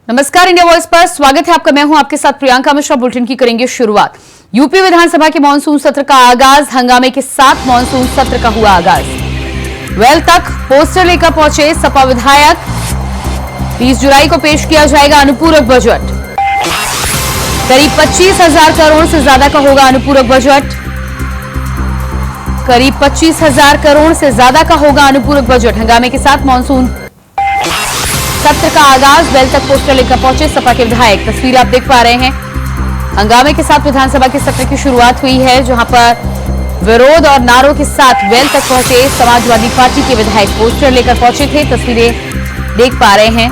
नमस्कार, India voice पर स्वागत है आपका। मैं हूं आपके साथ प्रियंका मिश्रा। बुलेटिन की करेंगे शुरुआत। यूपी विधानसभा के मानसून सत्र का आगाज, हंगामे के साथ मानसून सत्र का हुआ आगाज। वेल तक पोस्टर लेकर पहुंचे सपा विधायक। 30 जुलाई को पेश किया जाएगा अनुपूरक बजट। करीब 25,000 करोड़ से ज्यादा का होगा अनुपूरक बजट। करीब 25,000 करोड़ से ज्यादा का होगा अनुपूरक बजट। हंगामे के साथ मानसून सत्र का आगाज। वेल तक पोस्टर लेकर पहुंचे सपा के विधायक। तस्वीर आप देख पा रहे हैं। हंगामे के साथ विधानसभा के सत्र की शुरुआत हुई है, जहां पर विरोध और नारों के साथ वेल तक पहुंचे समाजवादी पार्टी के विधायक। पोस्टर लेकर पहुंचे थे, तस्वीरें देख पा रहे हैं।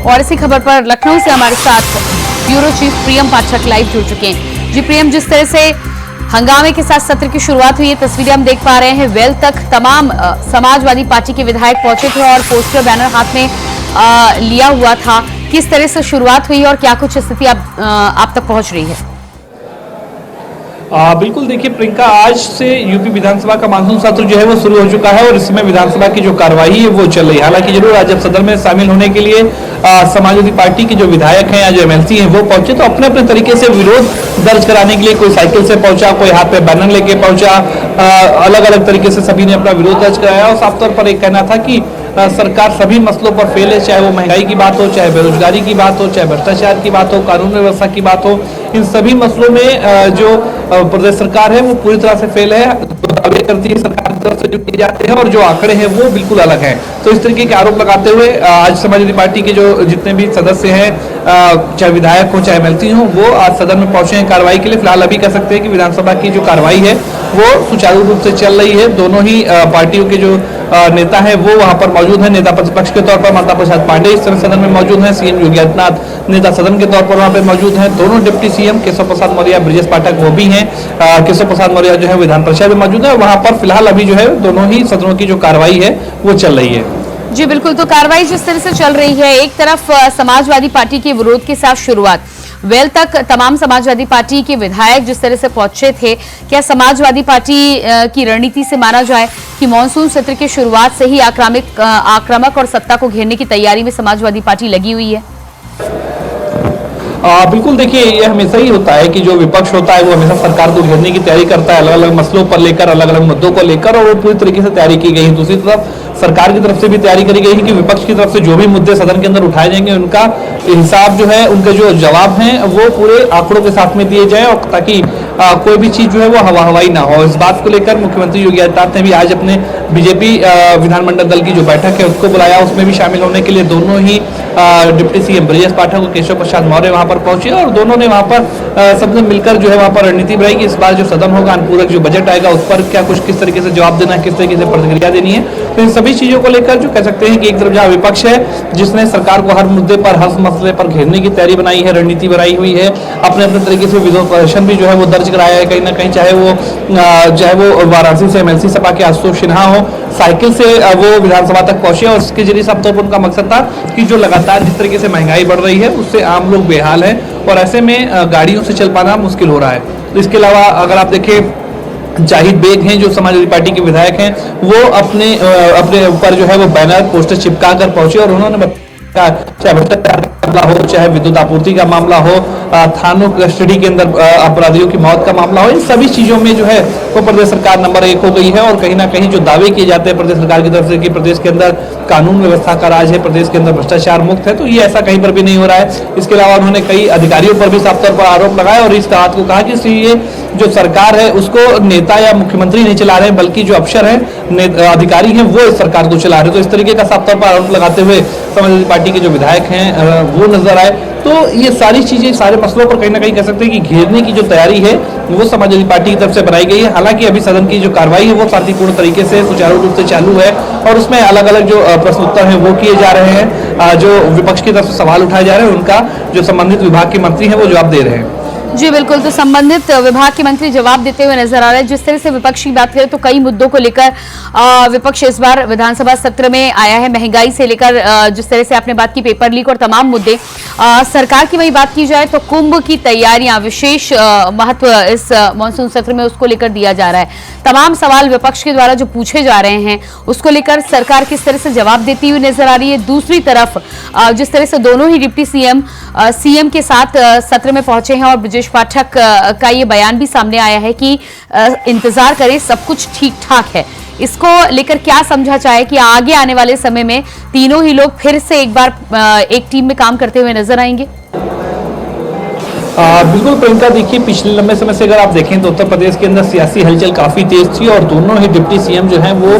और इसी खबर पर लखनऊ से हमारे साथ ब्यूरो चीफ प्रियम पाठक लाइव जुड़ चुके हैं। जी प्रियम, जिस तरह से हंगामे के साथ सत्र की शुरुआत हुई है, तस्वीरें हम देख पा रहे हैं। वेल तक तमाम समाजवादी पार्टी के विधायक पहुंचे थे और पोस्टर बैनर हाथ में लिया हुआ था। किस तरह से शुरुआत हुई और क्या कुछ स्थिति आप तक पहुंच रही है? बिल्कुल, देखिए प्रियंका, आज से यूपी विधानसभा का मानसून सत्र जो है वो शुरू हो चुका है और इसमें विधानसभा की जो कार्यवाही है वो चल रही है। हालांकि जरूर आज जब सदन में शामिल होने के लिए समाजवादी पार्टी के जो विधायक हैं या जो एमएलसी हैं वो पहुंचे, तो अपने अपने तरीके से विरोध दर्ज कराने के लिए कोई साइकिल से पहुंचा, कोई हाथ पे बैनर लेके पहुंचा। अलग अलग तरीके से सभी ने अपना विरोध दर्ज कराया और साफ तौर पर एक कहना था कि सरकार सभी मसलों पर फेल है, चाहे वो महंगाई की बात हो, चाहे बेरोजगारी की बात हो, चाहे भ्रष्टाचार की बात हो, कानून व्यवस्था की बात हो। इन सभी मसलों में जो प्रदेश सरकार है वो पूरी तरह से फेल है। दावे करती है सरकार की तरफ से जो किए जाते हैं और जो आंकड़े हैं वो बिल्कुल अलग हैं। तो इस तरीके के आरोप लगाते हुए आज समाजवादी पार्टी के जो जितने भी सदस्य हैं, चाहे विधायक हो चाहे एमएलसी हो, वो आज सदन में पहुंचे हैं कार्रवाई के लिए। फिलहाल अभी कह सकते हैं कि विधानसभा की जो कार्रवाई है वो सुचारू रूप से चल रही है। दोनों ही पार्टियों के जो नेता है वो वहां पर मौजूद है। नेता प्रतिपक्ष के तौर पर ममता प्रसाद पांडेय इस समय सदन में मौजूद हैं। सीएम योगी आदित्यनाथ नेता सदन के तौर पर वहां पर मौजूद हैं। दोनों डिप्टी सीएम केशव प्रसाद मौर्य, ब्रजेश पाठक वो भी हैं। केशव प्रसाद मौर्य जो है विधान परिषद में मौजूद है। वहां पर फिलहाल अभी जो है दोनों ही सदनों की जो कार्रवाई है वो चल रही है। जी बिल्कुल, तो कार्रवाई जिस तरह से चल रही है, एक तरफ समाजवादी पार्टी के विरोध के साथ शुरुआत, वेल तक तमाम समाजवादी पार्टी के विधायक जिस तरह से पहुंचे थे, क्या समाजवादी पार्टी की रणनीति से माना जाए कि मानसून सत्र की शुरुआत से ही आक्रामक और सत्ता को घेरने की तैयारी में समाजवादी पार्टी लगी हुई है? बिल्कुल, देखिए ये हमेशा ही होता है कि जो विपक्ष होता है वो हमेशा सरकार को घेरने की तैयारी करता है, अलग अलग मसलों पर लेकर, अलग अलग मुद्दों को लेकर, और वो पूरी तरीके से तैयारी की गई है। दूसरी तरफ सरकार की तरफ से भी तैयारी करी गई है कि विपक्ष की तरफ से जो भी मुद्दे सदन के अंदर उठाए जाएंगे उनका हिसाब जो है, उनके जो जवाब हैं वो पूरे आंकड़ों के साथ में दिए जाए, और ताकि कोई भी चीज जो है वो हवा हवाई ना हो। इस बात को लेकर मुख्यमंत्री योगी आदित्यनाथ ने भी आज अपने बीजेपी विधानमंडल दल की जो बैठक है उसको बुलाया। उसमें भी शामिल होने के लिए दोनों ही डिप्टी सीएम ब्रजेश पाठक और केशव प्रसाद मौर्य वहां पर पहुंचे और दोनों ने वहां पर सबने मिलकर जो है वहां पर रणनीति बनाई कि इस बार जो सदन होगा, अनुपूरक जो बजट आएगा उस पर क्या कुछ किस तरीके से जवाब देना है, किस तरीके से प्रतिक्रिया देनी है। तो इन सभी चीजों को लेकर जो कह सकते हैं कि एक तरफ जहां विपक्ष है जिसने सरकार को हर मुद्दे पर, हर मसले पर घेरने की तैयारी बनाई है, रणनीति बनाई हुई है, अपने अपने तरीके से विरोध प्रदर्शन भी जो है वो दर्ज कराया है कहीं ना कहीं, चाहे वो वाराणसी से एमएलसी सपा के आशुतोष सिन्हा हो, साइकिल से वो विधानसभा तक पहुंचे और उसके जरिए सब तौर पर उनका मकसद था कि जो लगातार जिस तरीके से महंगाई बढ़ रही है उससे आम लोग बेहाल है और ऐसे में गाड़ियों से चल पाना मुश्किल हो रहा है। तो इसके अलावा अगर आप देखें, जाहिद बेग हैं जो समाजवादी पार्टी के विधायक हैं, वो अपने ऊपर जो है वो बैनर पोस्टर चिपका कर पहुंचे और उन्होंने चाहे भ्रष्टाचार का मामला हो, चाहे विद्युत आपूर्ति का मामला हो, थानों कस्टडी के अंदर अपराधियों की मौत का मामला हो, इन सभी चीजों में जो है वो प्रदेश सरकार नंबर 1 हो गई है। और कहीं ना कहीं जो दावे किए जाते हैं प्रदेश सरकार की तरफ से कि प्रदेश के अंदर कानून व्यवस्था का राज है, प्रदेश के अंदर भ्रष्टाचार मुक्त है, तो ये ऐसा कहीं पर भी नहीं हो रहा है। इसके अलावा उन्होंने कई अधिकारियों पर भी साफ तौर पर आरोप लगाया और इस बात को कहा कि ये जो सरकार है उसको नेता या मुख्यमंत्री नहीं चला रहे हैं, बल्कि जो अफसर है, अधिकारी हैं, वो इस सरकार को चला रहे हैं। तो इस तरीके का साफ तौर पर आरोप लगाते हुए समाजवादी पार्टी के जो विधायक हैं वो नजर आए। तो ये सारी चीजें, सारे मसलों पर कहीं ना कहीं कह सकते हैं कि घेरने की जो तैयारी है वो समाजवादी पार्टी की तरफ से बनाई गई है। हालांकि अभी सदन की जो कार्रवाई है वो शांतिपूर्ण तरीके से सुचारू रूप से चालू है और उसमें अलग अलग जो प्रश्नोत्तर है वो किए जा रहे हैं। जो विपक्ष की तरफ से सवाल उठाए जा रहे हैं उनका जो संबंधित विभाग के मंत्री हैं वो जवाब दे रहे हैं। जी बिल्कुल, तो संबंधित विभाग के मंत्री जवाब देते हुए नजर आ रहे हैं। जिस तरह से विपक्ष की बात करें तो कई मुद्दों को लेकर विपक्ष इस बार विधानसभा सत्र में आया है। महंगाई से लेकर जिस तरह से आपने बात की पेपर लीक और तमाम मुद्दे। सरकार की वही बात की जाए तो कुंभ की तैयारियां विशेष महत्व इस मानसून सत्र में उसको लेकर दिया जा रहा है। तमाम सवाल विपक्ष के द्वारा जो पूछे जा रहे हैं उसको लेकर सरकार किस तरह से जवाब देती हुई नजर आ रही है। दूसरी तरफ जिस तरह से दोनों ही डिप्टी सीएम के साथ सत्र में पहुंचे हैं और ब्रजेश पाठक का ये बयान भी सामने आया है कि इंतजार करें, सब कुछ ठीक ठाक है। इसको लेकर क्या समझा जाए कि आगे आने वाले समय में तीनों ही लोग फिर से एक बार एक टीम में काम करते हुए नजर आएंगे? बिल्कुल प्रियंका, देखिए पिछले लंबे समय से अगर आप देखें तो उत्तर प्रदेश के अंदर सियासी हलचल काफी तेज थी और दोनों ही डिप्टी सीएम जो हैं वो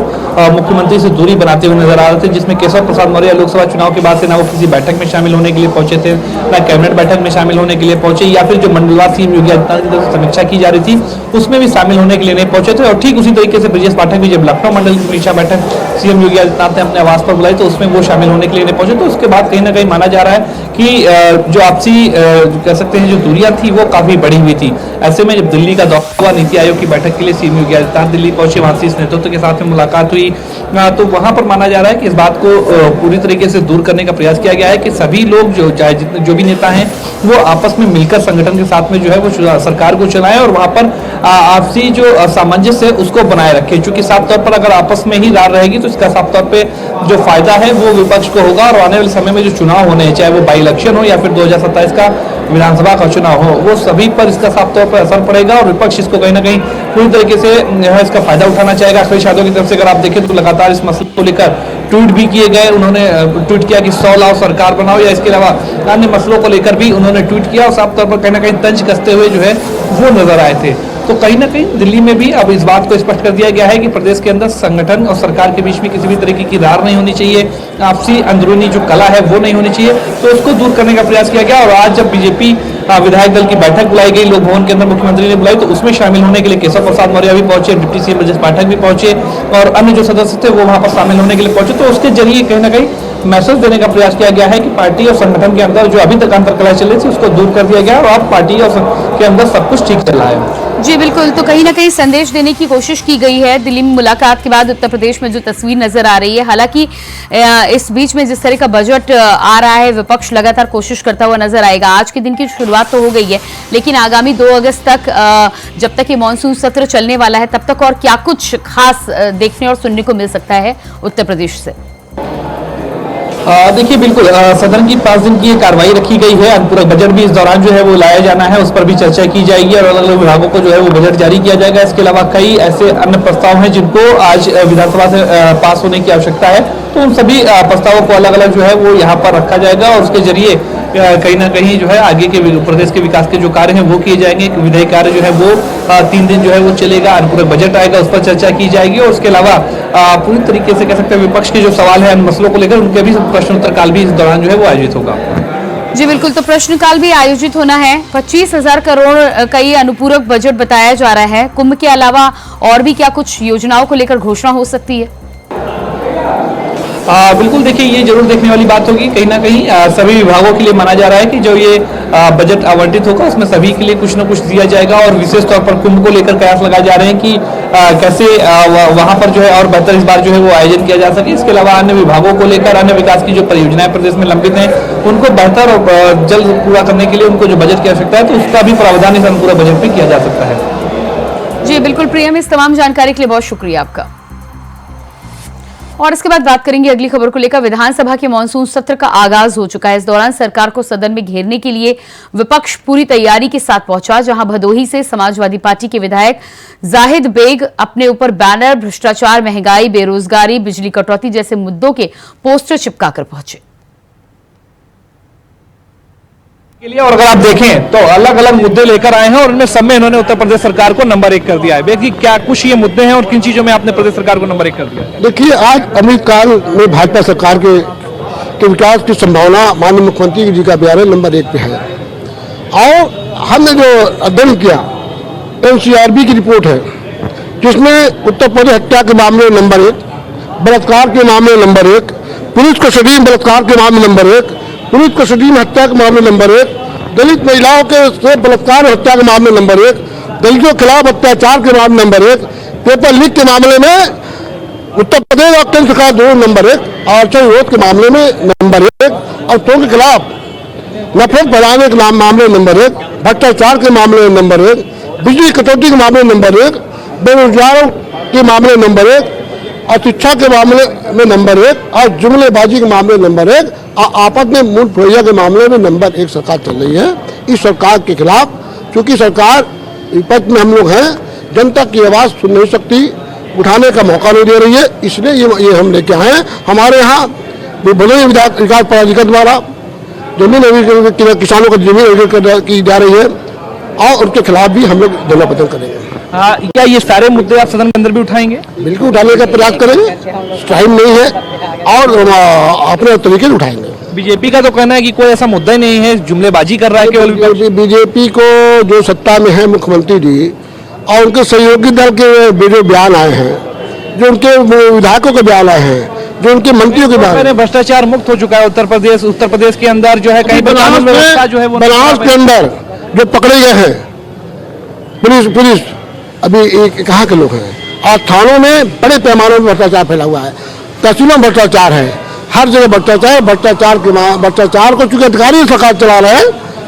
मुख्यमंत्री से दूरी बनाते हुए नजर आ रहे थे, जिसमें केशव प्रसाद मौर्य लोकसभा चुनाव के बाद से ना वो किसी बैठक में शामिल होने के लिए पहुंचे थे, ना कैबिनेट बैठक में शामिल होने के लिए पहुंचे, या फिर जो मंडलवार सीएम योगी आदित्यनाथ की तरफ से समीक्षा की जा रही थी उसमें भी शामिल होने के लिए नहीं पहुंचे थे। और ठीक उसी तरीके से ब्रजेश पाठक भी जब लखनऊ मंडल की समीक्षा बैठक सीएम योगी आदित्यनाथ ने अपने आवास पर बुलाई तो उसमें वो शामिल होने के लिए नहीं पहुंचे। तो उसके बाद कहीं ना कहीं माना जा रहा है कि जो आपसी कह सकते हैं जो दूरियां थी वो काफी बढ़ी हुई थी। ऐसे में जब दिल्ली का दौरा हुआ नीति आयोग की बैठक के लिए सीएम योगी आदित्यनाथ दिल्ली पहुंचे, वहां से इस नेतृत्व के साथ में मुलाकात हुई, तो वहां पर माना जा रहा है कि इस बात को पूरी तरीके से दूर करने का प्रयास किया गया है कि सभी लोग जो चाहे जितने जो भी नेता हैं वो आपस में मिलकर संगठन के साथ में जो है वो सरकार को चलाएं और वहां पर आपसी जो सामंजस्य है उसको बनाए रखें। चूंकि साफ तौर पर अगर आपस में ही रार रहेगी तो इसका साफ तौर पर जो फायदा है वो विपक्ष को होगा और आने वाले समय में जो चुनाव होने हैं, चाहे वो बाई इलेक्शन हो या फिर 2027 का विधानसभा का चुनाव हो, वो सभी पर इसका साफ तौर पर असर पड़ेगा और विपक्ष इसको कहीं ना कहीं पूरी तरीके से इसका फायदा उठाना चाहेगा। अखिलेश यादव की तरफ से अगर आप देखें तो लगातार इस मसले को लेकर ट्वीट भी किए गए। उन्होंने ट्वीट किया कि 100 लाओ सरकार बनाओ, या इसके अलावा अन्य मसलों को लेकर भी उन्होंने ट्वीट किया और साफ तौर पर कहीं ना कहीं तंज कसते हुए जो है वो नजर आए थे। तो कहीं ना कहीं दिल्ली में भी अब इस बात को स्पष्ट कर दिया गया है कि प्रदेश के अंदर संगठन और सरकार के बीच में किसी भी तरीके की रार नहीं होनी चाहिए, आपसी अंदरूनी जो कला है वो नहीं होनी चाहिए, तो उसको दूर करने का प्रयास किया गया। और आज जब बीजेपी विधायक दल की बैठक बुलाई गई, लोक भवन के अंदर मुख्यमंत्री ने बुलाई, तो उसमें शामिल होने के लिए केशव प्रसाद मौर्य भी पहुंचे, डिप्टी सीएम ब्रजेश पाठक भी पहुंचे और अन्य जो सदस्य थे वो वहां पर शामिल होने के लिए पहुंचे। तो उसके जरिए कहीं ना कहीं मैसेज देने का प्रयास किया गया है कि पार्टी और संगठन के अंदर जो अभी तक अंतर्कलह चल रही थी उसको दूर कर दिया गया और अब पार्टी और के अंदर सब कुछ ठीक चल रहा है। जी बिल्कुल, तो कहीं ना कहीं संदेश देने की कोशिश की गई है। दिल्ली में मुलाकात के बाद उत्तर प्रदेश में जो तस्वीर नजर आ रही है, हालांकि इस बीच में जिस तरह का बजट आ रहा है विपक्ष लगातार कोशिश करता हुआ नजर आएगा। आज के दिन की शुरुआत तो हो गई है, लेकिन आगामी 2 अगस्त तक जब तक ये मानसून सत्र चलने वाला है तब तक और क्या कुछ खास देखने और सुनने को मिल सकता है उत्तर प्रदेश से? देखिए बिल्कुल सदन की 5 दिन की ये कार्रवाई रखी गई है। अनुपूरक बजट भी इस दौरान जो है वो लाया जाना है, उस पर भी चर्चा की जाएगी और अलग अलग विभागों को जो है वो बजट जारी किया जाएगा। इसके अलावा कई ऐसे अन्य प्रस्ताव हैं जिनको आज विधानसभा से पास होने की आवश्यकता है, तो उन सभी प्रस्तावों को अलग अलग जो है वो यहाँ पर रखा जाएगा और उसके जरिए कहीं ना कहीं जो है आगे के प्रदेश के विकास के जो कार्य हैं वो किए जाएंगे। विधायी कार्य जो है वो 3 दिन जो है वो चलेगा, अनुपूरक बजट आएगा, उस पर चर्चा की जाएगी और उसके अलावा पूरी तरीके से कह सकते हैं विपक्ष के जो सवाल है मसलों को लेकर उनके भी प्रश्नोत्तर काल भी इस दौरान जो है वो आयोजित होगा। जी बिल्कुल, तो प्रश्नकाल भी आयोजित होना है। 25,000 करोड़ का ये अनुपूरक बजट बताया जा रहा है। कुंभ के अलावा और भी क्या कुछ योजनाओं को लेकर घोषणा हो सकती है? बिल्कुल, देखिए ये जरूर देखने वाली बात होगी। कहीं ना कहीं सभी विभागों के लिए माना जा रहा है कि जो ये बजट आवंटित होगा उसमें सभी के लिए कुछ न कुछ दिया जाएगा और विशेष तौर पर कुंभ को लेकर कयास लगाए जा रहे हैं कि कैसे वहां पर जो है और बेहतर इस बार जो है वो आयोजन किया जा सके। इसके अलावा अन्य विभागों को लेकर अन्य विकास की जो परियोजनाएं प्रदेश में लंबित हैं उनको बेहतर और जल्द पूरा करने के लिए उनको जो बजट की आवश्यकता है तो उसका भी प्रावधान इस अनुपूरक बजट में किया जा सकता है। जी बिल्कुल प्रियम, इस तमाम जानकारी के लिए बहुत शुक्रिया आपका। और इसके बाद बात करेंगे अगली खबर को लेकर। विधानसभा के मानसून सत्र का आगाज हो चुका है। इस दौरान सरकार को सदन में घेरने के लिए विपक्ष पूरी तैयारी के साथ पहुंचा, जहां भदोही से समाजवादी पार्टी के विधायक जाहिद बेग अपने ऊपर बैनर भ्रष्टाचार, महंगाई, बेरोजगारी, बिजली कटौती जैसे मुद्दों के पोस्टर चिपकाकर पहुंचे के लिए। और अगर आप देखें तो अलग अलग मुद्दे लेकर आए हैं और उनमें सब में इन्होंने उत्तर प्रदेश सरकार को नंबर 1 कर दिया है। देखिए क्या कुछ ये मुद्दे हैं और किन चीजों में आपने प्रदेश सरकार को नंबर 1 कर दिया है? देखिए, आज अमृतकाल में भाजपा सरकार के विकास की संभावना माननीय मुख्यमंत्री जी का बयान नंबर 1 पे है। और हमने जो अध्ययन किया NCRB की रिपोर्ट है जिसमें उत्तर प्रदेश हत्या के मामले नंबर 1, बलात्कार के मामले नंबर 1, पुलिस कस्टडी में बलात्कार के मामले नंबर 1, पुलिस कस्टडी में हत्या के मामले नंबर 1, दलित महिलाओं के से बलात्कार और हत्या के मामले नंबर 1, दलितों के खिलाफ अत्याचार के मामले नंबर 1, पेपर लीक के मामले में उत्तर प्रदेश और केंद्र सरकार दोनों नंबर 1, आरक्षण विरोध के मामले में नंबर 1, और के खिलाफ नफरत फैलाने के मामले नंबर 1, भ्रष्टाचार के मामले में नंबर 1, बिजली कटौती के मामले नंबर 1, बेरोजगारों के मामले नंबर 1, और शिक्षा के मामले में नंबर 1, और जुमलेबाजी के मामले नंबर 1, और आपस में मूल प्रक्रिया के मामले में नंबर 1 सरकार चल रही है। इस सरकार के खिलाफ, क्योंकि सरकार विपक्ष में हम लोग हैं, जनता की आवाज़ सुन नहीं सकती, उठाने का मौका नहीं दे रही है, इसलिए ये हम लेके आए हैं। हमारे यहाँ भले विकास प्राधिकरण द्वारा जमीन किसानों को जमीन अधिग्रहण की जा रही है, और उनके खिलाफ भी हम लोग धरना प्रदर्शन करेंगे। क्या ये सारे मुद्दे आप सदन के अंदर भी उठाएंगे? बिल्कुल उठाने का प्रयास करेंगे, टाइम नहीं है, और अपने तरीके से उठाएंगे। बीजेपी का तो कहना है कि कोई ऐसा मुद्दा ही नहीं है, जुमलेबाजी कर रहा है केवल। बीजेपी को जो सत्ता में है मुख्यमंत्री जी और उनके सहयोगी दल के जो बयान आए हैं, जो उनके विधायकों के बयान आए हैं, जो उनके मंत्रियों के बयान, भ्रष्टाचार मुक्त हो चुका है उत्तर प्रदेश के अंदर जो है, कहीं बनारस के अंदर जो पकड़े गए हैं पुलिस अभी कहाँ के लोग हैं, और थानों में बड़े पैमाने में भ्रष्टाचार फैला हुआ है, तहसीलों में भ्रष्टाचार है, हर जगह भ्रष्टाचार को चूंकि अधिकारी सरकार चला रहे हैं,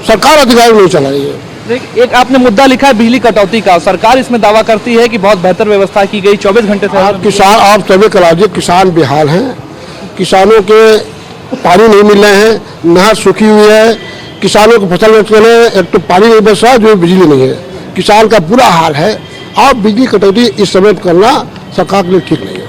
सरकार अधिकारी नहीं चला रही है। एक आपने मुद्दा लिखा है बिजली कटौती का, सरकार इसमें दावा करती है कि बहुत बेहतर व्यवस्था की गई, 24 घंटे से। किसान आप सभी करा दीजिए, किसान बेहाल हैं, किसानों के पानी नहीं मिल रहे हैं, नहर सूखी हुई है, किसानों को फसल एक तो पानी नहीं बच रहा, जो बिजली नहीं है, किसान का बुरा हाल है। आप बिजली कटौती इस समय करना सरकार के लिए ठीक नहीं है।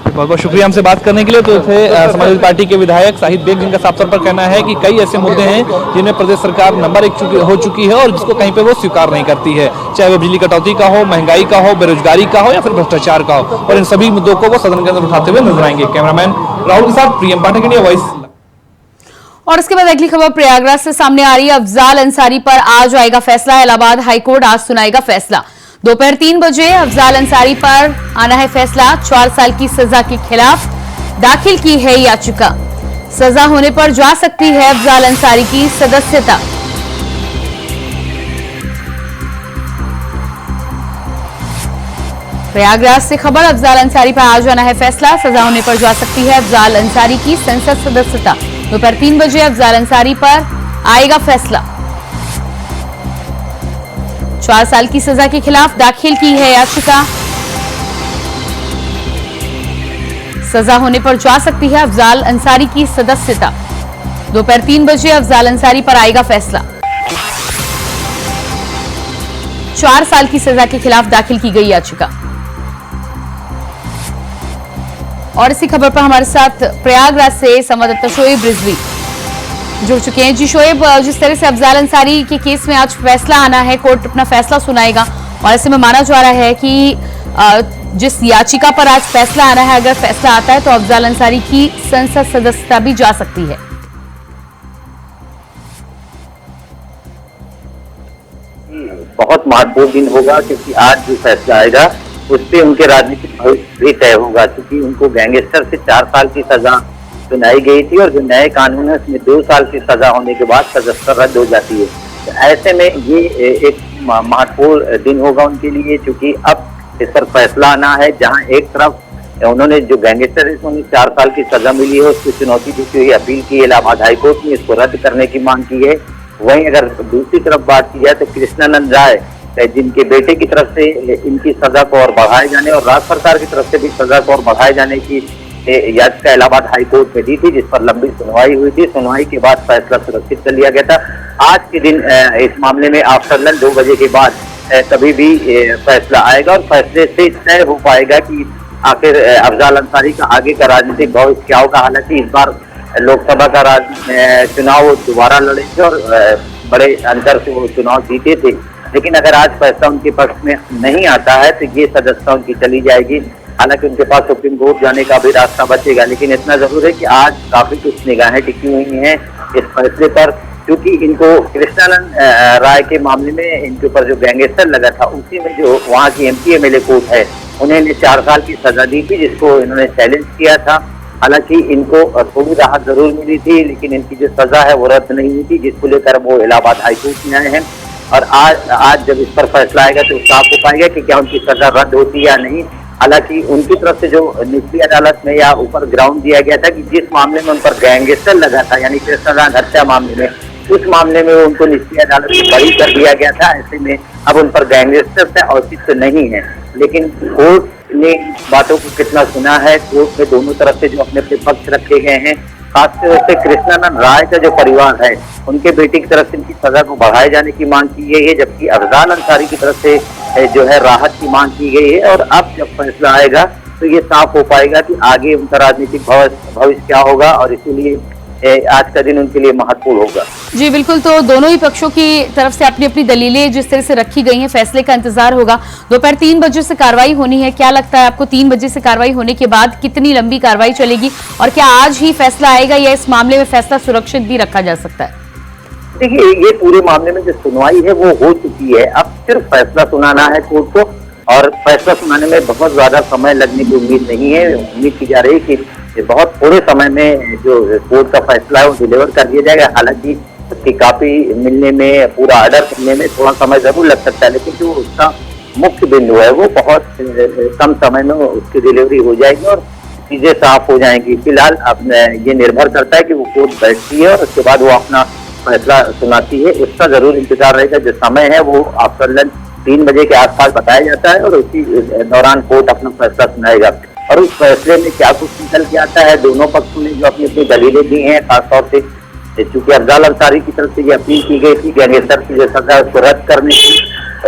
बहुत बहुत शुक्रिया हमसे बात करने के लिए। तो थे समाजवादी पार्टी के विधायक शाहिद बेग, जिनका साफ तौर पर कहना है कि कई ऐसे मुद्दे हैं जिनमें प्रदेश सरकार नंबर 1 हो चुकी है और जिसको कहीं पे वो स्वीकार नहीं करती है, चाहे वो बिजली कटौती का हो, महंगाई का हो, बेरोजगारी का हो, या फिर भ्रष्टाचार का हो, और इन सभी मुद्दों को वो सदन के अंदर उठाते हुए नजर आएंगे। कैमरामैन राहुल के साथ प्रियम पाठक, इंडिया वॉइस। और इसके बाद अगली खबर प्रयागराज से सामने आ रही है। अफजाल अंसारी पर आज आएगा फैसला। इलाहाबाद हाईकोर्ट आज सुनाएगा फैसला। दोपहर 3 बजे अफजाल अंसारी पर आना है फैसला। 4 साल की सजा के खिलाफ दाखिल की है याचिका। सजा होने पर जा सकती है अफजाल अंसारी की सदस्यता। प्रयागराज से खबर, अफजाल अंसारी पर आज आना है फैसला। सजा होने पर जा सकती है अफजाल अंसारी की संसद सदस्यता। दोपहर 3 बजे अफजाल अंसारी पर आएगा फैसला। 4 साल की सजा के खिलाफ दाखिल की है याचिका। सजा होने पर जा सकती है अफजाल अंसारी की सदस्यता। दोपहर 3 बजे अफजाल अंसारी पर आएगा फैसला। 4 साल की सजा के खिलाफ दाखिल की गई याचिका। और इसी खबर पर हमारे साथ प्रयागराज से संवाददाता शोएब रिजवी जुड़ चुके हैं। जी शोएब, जिस तरह से अफजाल अंसारी के केस में आज फैसला आना है, कोर्ट अपना फैसला सुनाएगा, और ऐसे में माना जा रहा है कि जिस याचिका पर आज फैसला आना है, अगर फैसला आता है तो अफजाल अंसारी की संसद सदस्यता भी जा सकती है। बहुत महत्वपूर्ण दिन होगा, क्योंकि आज जो फैसला आएगा उससे उनके राजनीतिक भविष्य भी तय होगा, क्योंकि उनको गैंगस्टर से 4 साल की सजा सुनाई गई थी, और जो नए कानून है उसमें 2 साल की सजा होने के बाद सदस्यता रद्द हो जाती है। तो ऐसे में ये एक महत्वपूर्ण दिन होगा उनके लिए, क्योंकि अब इस पर फैसला आना है, जहां एक तरफ उन्होंने जो गैंगस्टर है उन्हें 4 साल की सजा मिली है, उसकी चुनौती देती हुई अपील की है इलाहाबाद हाईकोर्ट में, इसको रद्द करने की मांग की है। वहीं अगर दूसरी तरफ बात की जाए तो कृष्णानंद राय, जिनके बेटे की तरफ से इनकी सजा को और बढ़ाए जाने और राज्य सरकार की तरफ से भी सजा को और बढ़ाए जाने की याचिका इलाहाबाद हाईकोर्ट में दी थी, जिस पर लंबी सुनवाई हुई थी। सुनवाई के बाद फैसला सुरक्षित कर लिया गया था। आज के दिन इस मामले में आफ्टर 2 बजे के बाद कभी भी फैसला आएगा, और फैसले से तय हो पाएगा कि आखिर अफजाल अंसारी का आगे का राजनीतिक भविष्य क्या होगा। हालांकि इस बार लोकसभा का चुनाव दोबारा लड़ेंगे और बड़े अंतर से वो चुनाव जीते थे, लेकिन अगर आज फैसला उनके पक्ष में नहीं आता है तो ये सदस्यता उनकी चली जाएगी। हालांकि उनके पास सुप्रीम कोर्ट जाने का भी रास्ता बचेगा, लेकिन इतना जरूर है कि आज काफी कुछ निगाहें टिकी हुई हैं इस फैसले पर, क्योंकि इनको कृष्णानंद राय के मामले में इनके ऊपर जो गैंगस्टर लगा था, उसी में जो वहाँ की MP MLA कोर्ट है, उन्हें 4 साल की सजा दी थी, जिसको इन्होंने चैलेंज किया था। हालांकि इनको थोड़ी राहत जरूर मिली थी, लेकिन इनकी जो सजा है वो रद्द नहीं हुई थी, जिसको लेकर वो इलाहाबाद हाईकोर्ट में आए हैं। और आज जब इस पर फैसला आएगा तो साफ हो पाएगा कि क्या उनकी सजा रद्द होती है या नहीं। हालांकि उनकी तरफ से जो निचली अदालत में या ऊपर ग्राउंड दिया गया था कि जिस मामले में उन पर गैंगस्टर लगा था, यानी कृष्णराज हत्या मामले में, उस मामले में उनको निचली अदालत में बरी कर दिया गया था। ऐसे में अब उन पर गैंगस्टर से औचित्य नहीं है। लेकिन कोर्ट ने बातों को कितना सुना है, कोर्ट में दोनों तरफ से जो अपने अपने पक्ष रखे गए हैं, खासतौर से कृष्णानंद राय का जो परिवार है, उनके बेटे की तरफ से इनकी सजा को बढ़ाए जाने की मांग की गई है, जबकि अफजाल अंसारी की तरफ से जो है राहत की मांग की गई है। और अब जब फैसला आएगा तो ये साफ हो पाएगा कि आगे उनका राजनीतिक भविष्य क्या होगा, और इसीलिए आज का दिन उनके लिए महत्वपूर्ण होगा। जी बिल्कुल, तो दोनों ही पक्षों की तरफ से अपनी अपनी दलीलें जिस तरह से रखी गई हैं, फैसले का इंतजार होगा। दोपहर 3 बजे से कार्रवाई होनी है, क्या लगता है आपको 3 बजे से कार्रवाई होने के बाद कितनी लंबी कार्रवाई चलेगी, और क्या आज ही फैसला आएगा या इस मामले में फैसला सुरक्षित भी रखा जा सकता है? देखिए, ये पूरे मामले में जो सुनवाई है वो हो चुकी है, अब सिर्फ फैसला सुनाना है कोर्ट को, और फैसला सुनाने में बहुत ज्यादा समय लगने की उम्मीद नहीं है। उम्मीद की जा रही है कि बहुत थोड़े समय में जो कोर्ट का फैसला है वो डिलीवर कर दिया जाएगा। हालांकि उसकी कापी मिलने में, पूरा ऑर्डर करने में थोड़ा समय जरूर लग सकता है, लेकिन जो उसका मुख्य बिंदु है वो बहुत कम समय में उसकी डिलीवरी हो जाएगी और चीजें साफ हो जाएंगी। फिलहाल अब ये निर्भर करता है कि वो कोर्ट बैठती है और उसके बाद वो अपना फैसला सुनाती है। उसका जरूर इंतजार रहेगा। जो समय है वो अफसरन 3 बजे के आसपास बताया जाता है और उसी दौरान कोर्ट अपना फैसला सुनाएगा। और उस फैसले में क्या कुछ निकल के आता है, दोनों पक्षों ने जो अपनी अपनी दलीलें दी हैं, खासतौर से चूंकि अफजाल अंसारी की तरफ से ये अपील की गई थी गैंगस्टर की जो सजा उसको रद्द करने की,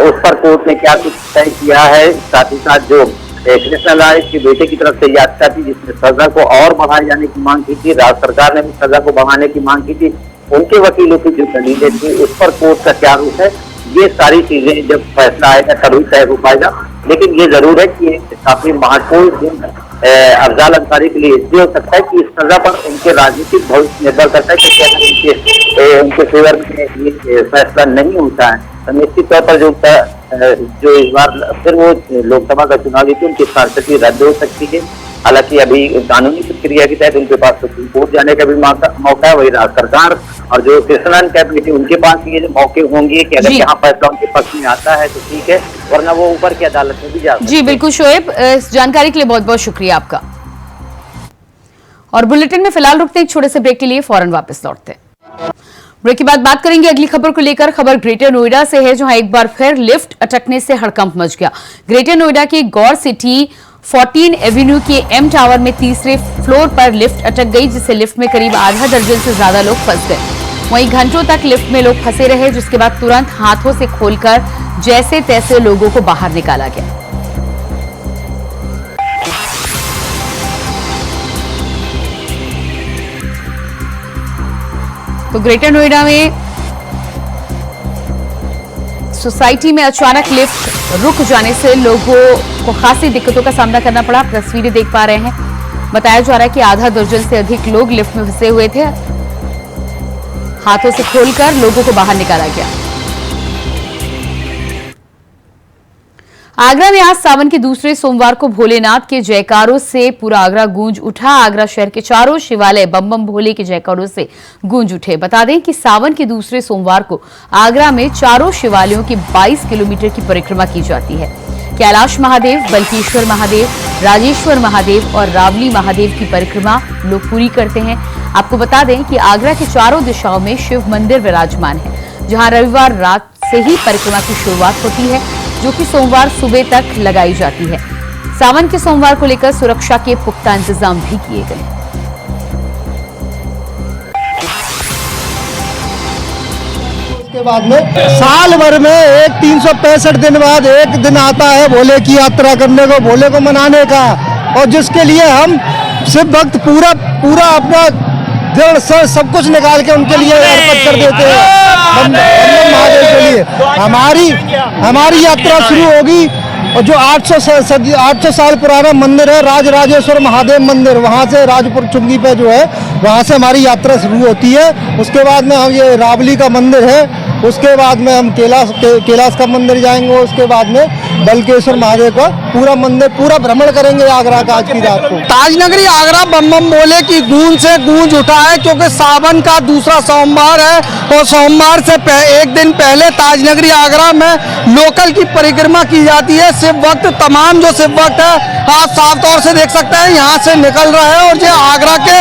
उस पर कोर्ट ने क्या कुछ तय किया है। साथ ही साथ जो कृष्णलाल के बेटे की तरफ से याचिका थी जिसमें सजा को और बढ़ाए जाने की मांग की थी, राज्य सरकार ने भी सजा को बढ़ाने की मांग की थी, उनके वकीलों की जो दलीलें थी उस पर कोर्ट का क्या रुख है, ये सारी चीजें जब फैसला आएगा तभी तय हो पाएगा। लेकिन ये जरूर है कि काफी महत्वपूर्ण दिन अफजाल अंसारी के लिए इसलिए हो सकता है कि इस सजा पर उनके राजनीतिक भविष्य निर्भर करता है कि अगर उनके फेवर में ये फैसला नहीं होता है तो निश्चित तौर पर जो इस बार फिर वो लोकसभा का चुनाव जीते उनकी सांसदगी रद्द हो सकती है। हालांकि अभी कानूनी प्रक्रिया के तहत उनके पास सुप्रीम कोर्ट जाने का भी मौका है, वही राज्य सरकार और जो कृष्णन कैबिनेट उनके पास ये मौके होंगे कि अगर यहाँ फैसला उनके पक्ष में आता है तो ठीक है, वरना वो ऊपर की अदालत में भी जा सकते हैं। जी बिल्कुल शोएब, इस जानकारी के लिए बहुत बहुत शुक्रिया आपका। और बुलेटिन में फिलहाल रुकते हैं एक छोटे से ब्रेक के लिए, फौरन वापस लौटते हैं। ब्रेक के बाद बात करेंगे अगली खबर को लेकर। खबर ग्रेटर नोएडा से है, जहां एक बार फिर लिफ्ट अटकने से हड़कंप मच गया। ग्रेटर नोएडा के गौर सिटी 14 एवेन्यू के एम टावर में तीसरे फ्लोर पर लिफ्ट अटक गई, जिससे लिफ्ट में करीब आधा दर्जन से ज्यादा लोग फंस गए। वहीं घंटों तक लिफ्ट में लोग फंसे रहे, जिसके बाद तुरंत हाथों से खोलकर जैसे तैसे लोगों को बाहर निकाला गया। तो ग्रेटर नोएडा में सोसाइटी में अचानक लिफ्ट रुक जाने से लोगों को खासी दिक्कतों का सामना करना पड़ा। तस्वीरें देख पा रहे हैं, बताया जा रहा है कि आधा दर्जन से अधिक लोग लिफ्ट में फंसे हुए थे, हाथों से खोलकर लोगों को बाहर निकाला गया। आगरा में आज सावन के दूसरे सोमवार को भोलेनाथ के जयकारों से पूरा आगरा गूंज उठा। आगरा शहर के चारों शिवालय बम बम भोले के जयकारों से गूंज उठे। बता दें कि सावन के दूसरे सोमवार को आगरा में चारों शिवालयों की 22 किलोमीटर की परिक्रमा की जाती है। कैलाश महादेव, बल्केश्वर महादेव, राजेश्वर महादेव और रावली महादेव की परिक्रमा लोग पूरी करते हैं। आपको बता दें कि आगरा के चारों दिशाओं में शिव मंदिर विराजमान है, जहां रविवार रात से ही परिक्रमा की शुरुआत होती है, जो कि सोमवार सुबह तक लगाई जाती है। सावन के सोमवार को लेकर सुरक्षा के पुख्ता इंतजाम भी किए गए। उसके बाद में साल भर में एक 365 दिन बाद एक दिन आता है भोले की यात्रा करने को, भोले को मनाने का, और जिसके लिए हम शिव भक्त पूरा अपना दिल से सब कुछ निकाल के उनके लिए अर्पित कर देते हैं। महादेव के लिए हमारी यात्रा शुरू होगी और जो 800 साल पुराना मंदिर है राजराजेश्वर महादेव मंदिर, वहाँ से राजपुर चुंगी पे जो है वहाँ से हमारी यात्रा शुरू होती है। उसके बाद में हम ये रावली का मंदिर है, उसके बाद में हम कैलाश का मंदिर जाएंगे, उसके बाद में बलकेश्वर महादेव का पूरा मंदिर पूरा भ्रमण करेंगे आगरा का आज की रात को। ताजनगरी आगरा बम बम बोले की गूंज से गूंज उठा है, क्योंकि सावन का दूसरा सोमवार है और सोमवार से एक दिन पहले ताजनगरी आगरा में लोकल की परिक्रमा की जाती है। शिव भक्त तमाम जो शिव भक्त है आप साफ तौर से देख सकते हैं यहाँ से निकल रहे हैं। और ये आगरा के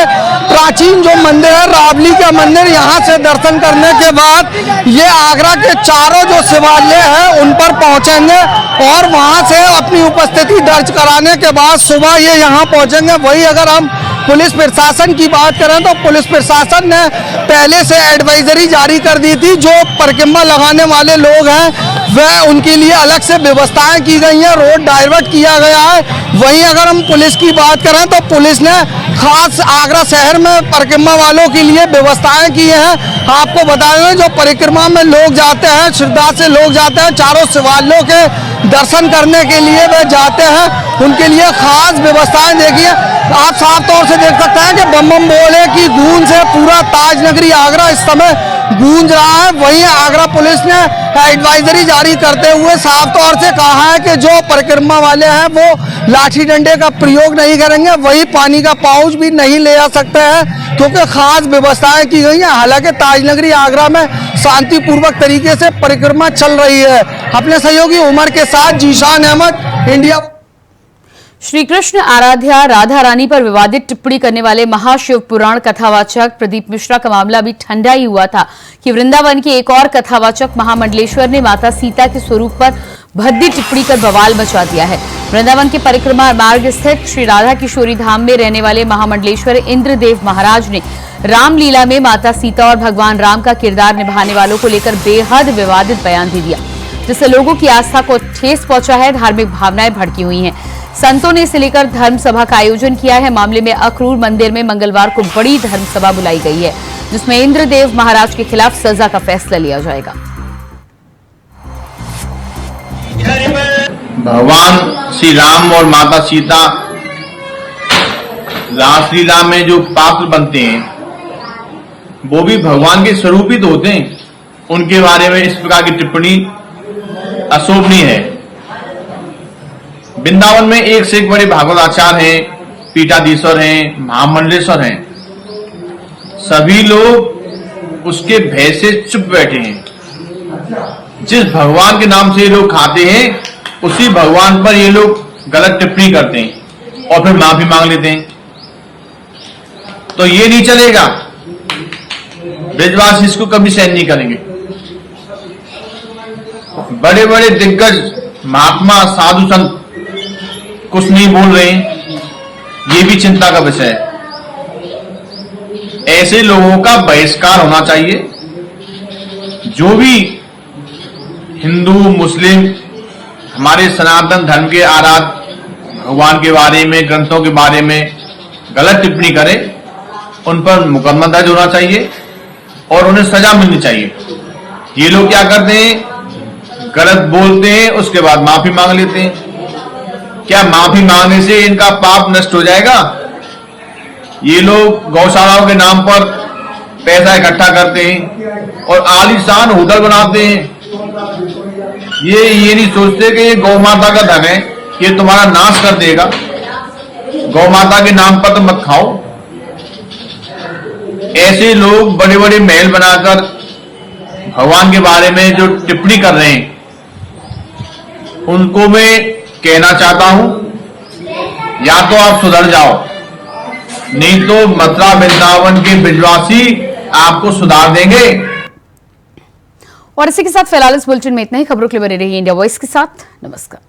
प्राचीन जो मंदिर है रावली का मंदिर, यहाँ से दर्शन करने के बाद ये आगरा के चारों जो शिवालय है उन पर पहुंचेंगे और वहां से अपनी उपस्थिति दर्ज कराने के बाद सुबह ये यहाँ पहुंचेंगे। वही अगर हम पुलिस प्रशासन की बात करें तो पुलिस प्रशासन ने पहले से एडवाइजरी जारी कर दी थी। जो परिक्रमा लगाने वाले लोग हैं वह उनके लिए अलग से व्यवस्थाएं की गई हैं, रोड डाइवर्ट किया गया है। वहीं अगर हम पुलिस की बात करें तो पुलिस ने खास आगरा शहर में परिक्रमा वालों के लिए व्यवस्थाएं की हैं। आपको बता दें जो परिक्रमा में लोग जाते हैं, श्रद्धा से लोग जाते हैं, चारों शिवालयों के दर्शन करने के लिए वे जाते हैं, उनके लिए खास व्यवस्थाएं देखिए। आप साफ तौर से देख सकते हैं कि बम बम बोले की गूंज से पूरा ताजनगरी आगरा इस समय गूंज रहा है। वहीं आगरा पुलिस ने एडवाइजरी जारी करते हुए साफ तौर से कहा है कि जो परिक्रमा वाले हैं वो लाठी डंडे का प्रयोग नहीं करेंगे, वही पानी का पाउच भी नहीं ले जा सकते हैं, क्योंकि खास व्यवस्थाएं की गई हैं। हालांकि ताजनगरी आगरा में शांतिपूर्वक तरीके से परिक्रमा चल रही है। अपने सहयोगी उमर के साथ जीशान अहमद, इंडिया। श्री कृष्ण आराध्या राधा रानी पर विवादित टिप्पणी करने वाले महाशिव पुराण कथावाचक प्रदीप मिश्रा का मामला भी ठंडा ही हुआ था कि वृंदावन के एक और कथावाचक महामंडलेश्वर ने माता सीता के स्वरूप पर भद्दी टिप्पणी कर बवाल मचा दिया है। वृंदावन के परिक्रमा मार्ग स्थित श्री राधा किशोरी धाम में रहने वाले महामंडलेश्वर इंद्रदेव महाराज ने रामलीला में माता सीता और भगवान राम का किरदार निभाने वालों को लेकर बेहद विवादित बयान दे दिया, जिससे लोगों की आस्था को ठेस पहुंचा है। धार्मिक भावनाएं भड़की हुई हैं। संतों ने इसे लेकर धर्म सभा का आयोजन किया है। मामले में अक्रूर मंदिर में मंगलवार को बड़ी धर्म सभा बुलाई गई है, जिसमें इंद्रदेव महाराज के खिलाफ सजा का फैसला लिया जाएगा। भगवान श्री राम और माता सीता रासलीला में जो पात्र बनते हैं वो भी भगवान के स्वरूप ही तो होते हैं। उनके बारे में इस प्रकार की टिप्पणी अशोभनीय है। वृंदावन में एक से एक बड़े भागवताचार्य हैं, पीठाधीश्वर हैं, महामंडलेश्वर हैं। सभी लोग उसके भय से चुप बैठे हैं। जिस भगवान के नाम से ये लोग खाते हैं उसी भगवान पर ये लोग गलत टिप्पणी करते हैं और फिर माफी मांग लेते हैं। तो ये नहीं चलेगा। ब्रजवासी इसको कभी सहन नहीं करेंगे। बड़े बड़े दिग्गज महात्मा साधु संत कुछ नहीं बोल रहे हैं, ये भी चिंता का विषय है। ऐसे लोगों का बहिष्कार होना चाहिए। जो भी हिंदू मुस्लिम हमारे सनातन धर्म के आराध्य भगवान के बारे में, ग्रंथों के बारे में गलत टिप्पणी करे, उन पर मुकदमा दर्ज होना चाहिए और उन्हें सजा मिलनी चाहिए। ये लोग क्या करते हैं, गलत बोलते हैं, उसके बाद माफी मांग लेते हैं। क्या माफी मांगने से इनका पाप नष्ट हो जाएगा? ये लोग गौशालाओं के नाम पर पैसा इकट्ठा करते हैं और आलीशान होटल बनाते हैं। ये नहीं सोचते कि ये गौ माता का धन है, ये तुम्हारा नाश कर देगा। गौ माता के नाम पर तो मत खाओ। ऐसे लोग बड़े बड़े महल बनाकर भगवान के बारे में जो टिप्पणी कर रहे हैं, उनको मैं कहना चाहता हूं, या तो आप सुधर जाओ, नहीं तो मथुरा वृंदावन के ब्रजवासी आपको सुधार देंगे। और इसी के साथ फिलहाल इस बुलेटिन में इतना ही। खबरों के लिए बने रहिए इंडिया वॉइस के साथ। नमस्कार।